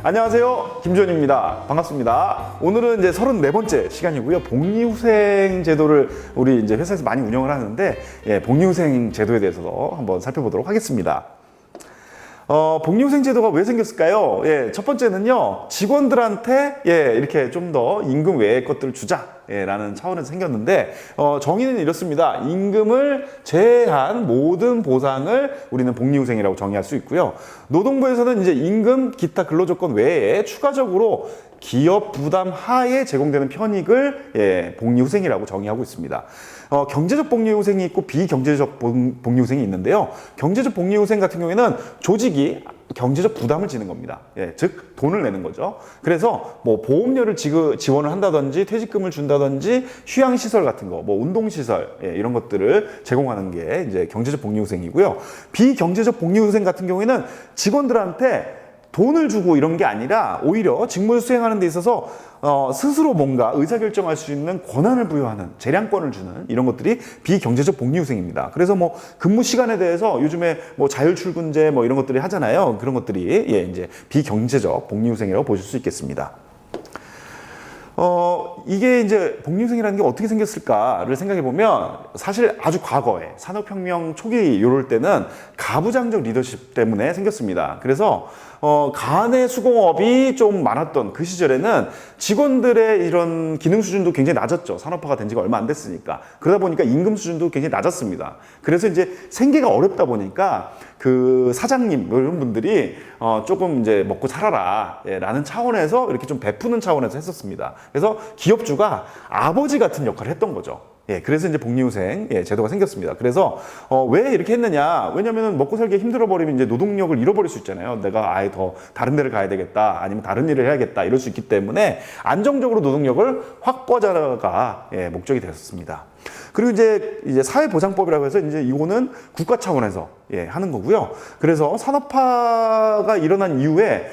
안녕하세요, 김주현입니다. 반갑습니다. 오늘은 이제 34번째 시간이고요. 복리후생 제도를 우리 이제 회사에서 많이 운영을 하는데, 복리후생 제도에 대해서 한번 살펴보도록 하겠습니다. 복리후생 제도가 왜 생겼을까요? 첫 번째는요, 직원들한테 이렇게 좀 더 임금 외의 것들을 주자 라는 차원에서 생겼는데, 정의는 이렇습니다. 임금을 제외한 모든 보상을 우리는 복리후생이라고 정의할 수 있고요. 노동부에서는 이제 임금, 기타 근로조건 외에 추가적으로 기업 부담 하에 제공되는 편익을 복리후생이라고 정의하고 있습니다. 경제적 복리후생이 있고 비경제적 복리후생이 있는데요. 경제적 복리후생 같은 경우에는 조직이 경제적 부담을 지는 겁니다. 즉 돈을 내는 거죠. 그래서 뭐 보험료를 지원을 한다든지 퇴직금을 준다든지 휴양시설 같은 거, 뭐 운동시설 이런 것들을 제공하는 게 이제 경제적 복리후생이고요. 비경제적 복리후생 같은 경우에는 직원들한테 돈을 주고 이런 게 아니라 오히려 직무를 수행하는 데 있어서 스스로 뭔가 의사결정할 수 있는 권한을 부여하는, 재량권을 주는 이런 것들이 비경제적 복리후생입니다. 그래서 뭐 근무 시간에 대해서 요즘에 뭐 자율출근제 뭐 이런 것들이 하잖아요. 그런 것들이 이제 비경제적 복리후생이라고 보실 수 있겠습니다. 이게 이제 복리후생이라는 게 어떻게 생겼을까를 생각해 보면, 사실 아주 과거에 산업혁명 초기 이럴 때는 가부장적 리더십 때문에 생겼습니다. 그래서 간의 수공업이 좀 많았던 그 시절에는 직원들의 이런 기능 수준도 굉장히 낮았죠. 산업화가 된 지가 얼마 안 됐으니까. 그러다 보니까 임금 수준도 굉장히 낮았습니다. 그래서 이제 생계가 어렵다 보니까 그 사장님 이런 분들이 조금 이제 먹고 살아라 라는 차원에서 이렇게 좀 베푸는 차원에서 했었습니다. 그래서 기업주가 아버지 같은 역할을 했던 거죠. 그래서 이제 복리후생 제도가 생겼습니다. 그래서 왜 이렇게 했느냐? 왜냐면은 먹고 살기 힘들어 버리면 이제 노동력을 잃어버릴 수 있잖아요. 내가 아예 더 다른 데를 가야 되겠다, 아니면 다른 일을 해야겠다 이럴 수 있기 때문에 안정적으로 노동력을 확보하자가 목적이 되었습니다. 그리고 이제 사회보장법이라고 해서 이제 이거는 국가 차원에서 하는 거고요. 그래서 산업화가 일어난 이후에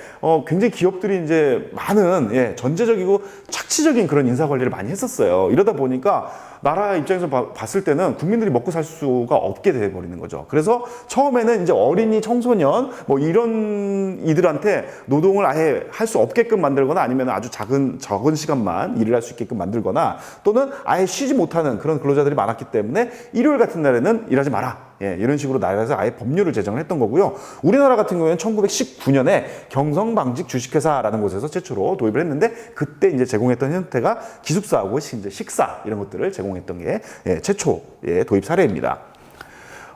굉장히 기업들이 이제 많은 전제적이고 착취적인 그런 인사 관리를 많이 했었어요. 이러다 보니까 나라 입장에서 봤을 때는 국민들이 먹고 살 수가 없게 돼 버리는 거죠. 그래서 처음에는 이제 어린이, 청소년 뭐 이런 이들한테 노동을 아예 할 수 없게끔 만들거나, 아니면 아주 적은 시간만 일을 할 수 있게끔 만들거나, 또는 아예 쉬지 못하는 그런 근로자들이 많았기 때문에 일요일 같은 날에는 일하지 마라. 이런 식으로 나라에서 아예 법률을 제정을 했던 거고요. 우리나라 같은 경우에는 1919년에 경성방직 주식회사라는 곳에서 최초로 도입을 했는데, 그때 이제 제공했던 형태가 기숙사하고 이제 식사 이런 것들을 제공했던 게 최초의 도입 사례입니다.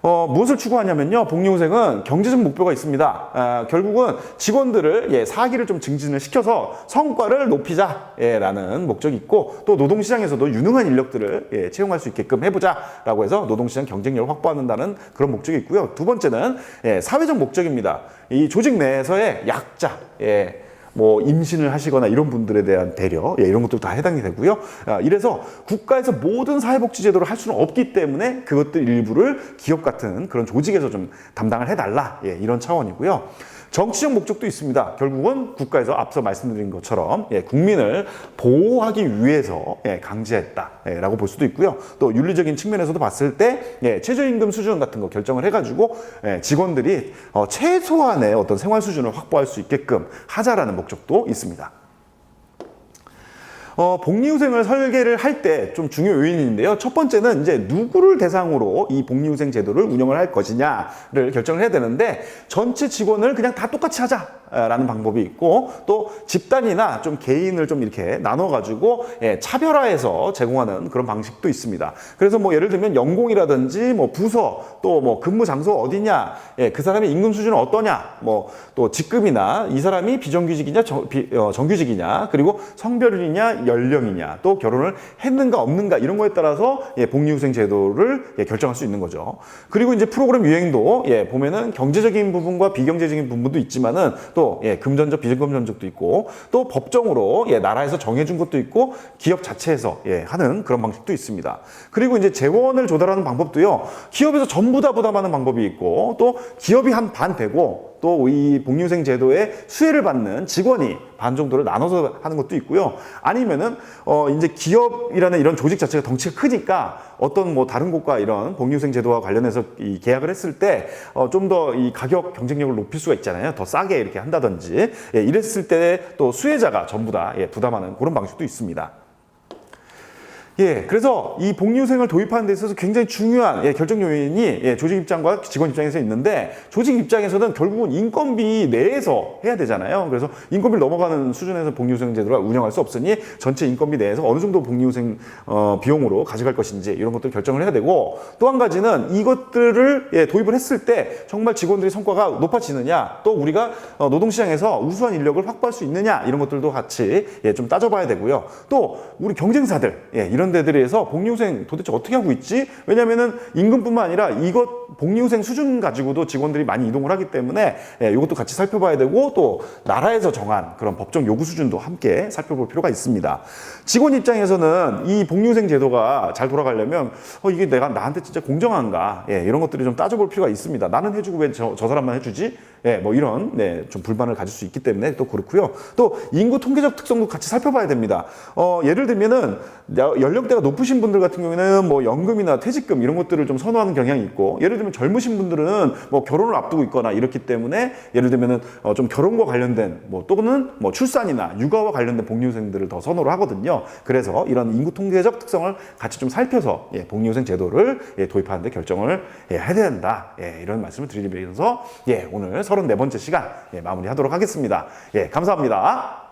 무엇을 추구하냐면요, 복리후생은 경제적 목표가 있습니다. 결국은 직원들을 사기를 좀 증진을 시켜서 성과를 높이자라는 목적이 있고, 또 노동시장에서도 유능한 인력들을 채용할 수 있게끔 해보자라고 해서 노동시장 경쟁력을 확보한다는 그런 목적이 있고요. 두 번째는 사회적 목적입니다. 이 조직 내에서의 약자, 뭐 임신을 하시거나 이런 분들에 대한 배려, 이런 것도 다 해당이 되고요. 이래서 국가에서 모든 사회복지 제도를 할 수는 없기 때문에 그것들 일부를 기업 같은 그런 조직에서 좀 담당을 해달라, 이런 차원이고요. 정치적 목적도 있습니다. 결국은 국가에서 앞서 말씀드린 것처럼 국민을 보호하기 위해서 강제했다라고 볼 수도 있고요. 또 윤리적인 측면에서도 봤을 때 최저임금 수준 같은 거 결정을 해가지고 직원들이 최소한의 어떤 생활 수준을 확보할 수 있게끔 하자라는 목적도 있습니다. 복리후생을 설계를 할 때 좀 중요 요인인데요. 첫 번째는 이제 누구를 대상으로 이 복리후생 제도를 운영을 할 것이냐를 결정을 해야 되는데, 전체 직원을 그냥 다 똑같이 하자라는 방법이 있고, 또 집단이나 좀 개인을 좀 이렇게 나눠가지고 차별화해서 제공하는 그런 방식도 있습니다. 그래서 뭐 예를 들면 연공이라든지 뭐 부서, 또 뭐 근무 장소 어디냐, 그 사람의 임금 수준은 어떠냐, 뭐 또 직급이나 이 사람이 비정규직이냐 정규직이냐, 그리고 성별이냐 연령이냐, 또 결혼을 했는가 없는가 이런 거에 따라서 복리후생 제도를 결정할 수 있는 거죠. 그리고 이제 프로그램 유행도 보면은 경제적인 부분과 비경제적인 부분도 있지만은 또 금전적, 비금전적도 있고, 또 법정으로 나라에서 정해준 것도 있고, 기업 자체에서 하는 그런 방식도 있습니다. 그리고 이제 재원을 조달하는 방법도요, 기업에서 전부 다 부담하는 방법이 있고, 또 기업이 한 반 되고, 또 이 복리후생 제도에 수혜를 받는 직원이 반 정도를 나눠서 하는 것도 있고요. 아니면은 이제 기업이라는 이런 조직 자체가 덩치가 크니까 어떤 뭐 다른 곳과 이런 복리후생 제도와 관련해서 이 계약을 했을 때 좀 더 이 가격 경쟁력을 높일 수가 있잖아요. 더 싸게 이렇게 한다든지 이랬을 때 또 수혜자가 전부 다 부담하는 그런 방식도 있습니다. 그래서 이 복리후생을 도입하는 데 있어서 굉장히 중요한 결정 요인이 조직 입장과 직원 입장에서 있는데, 조직 입장에서는 결국은 인건비 내에서 해야 되잖아요. 그래서 인건비를 넘어가는 수준에서 복리후생 제도를 운영할 수 없으니 전체 인건비 내에서 어느 정도 복리후생 비용으로 가져갈 것인지 이런 것들을 결정을 해야 되고, 또 한 가지는 이것들을 도입을 했을 때 정말 직원들의 성과가 높아지느냐, 또 우리가 노동시장에서 우수한 인력을 확보할 수 있느냐, 이런 것들도 같이 좀 따져봐야 되고요. 또 우리 경쟁사들 이런 데들에서 복리후생 도대체 어떻게 하고 있지? 왜냐면은 임금뿐만 아니라 이것 복리후생 수준 가지고도 직원들이 많이 이동을 하기 때문에 이것도 같이 살펴봐야 되고, 또 나라에서 정한 그런 법정 요구 수준도 함께 살펴볼 필요가 있습니다. 직원 입장에서는 이 복리후생 제도가 잘 돌아가려면 이게 내가 나한테 진짜 공정한가, 이런 것들이 좀 따져볼 필요가 있습니다. 나는 해주고 왜 저 사람만 해주지? 뭐 이런 좀 불만을 가질 수 있기 때문에 또 그렇고요. 또 인구 통계적 특성도 같이 살펴봐야 됩니다. 예를 들면은 연령대가 높으신 분들 같은 경우에는 뭐 연금이나 퇴직금 이런 것들을 좀 선호하는 경향이 있고, 예를 들면 젊으신 분들은 뭐 결혼을 앞두고 있거나 이렇기 때문에 예를 들면은 좀 결혼과 관련된 뭐 또는 뭐 출산이나 육아와 관련된 복리후생들을 더 선호를 하거든요. 그래서 이런 인구 통계적 특성을 같이 좀 살펴서 복리후생 제도를 도입하는 데 결정을 해야 된다. 이런 말씀을 드리면서 오늘 34번째 시간 마무리하도록 하겠습니다. 감사합니다.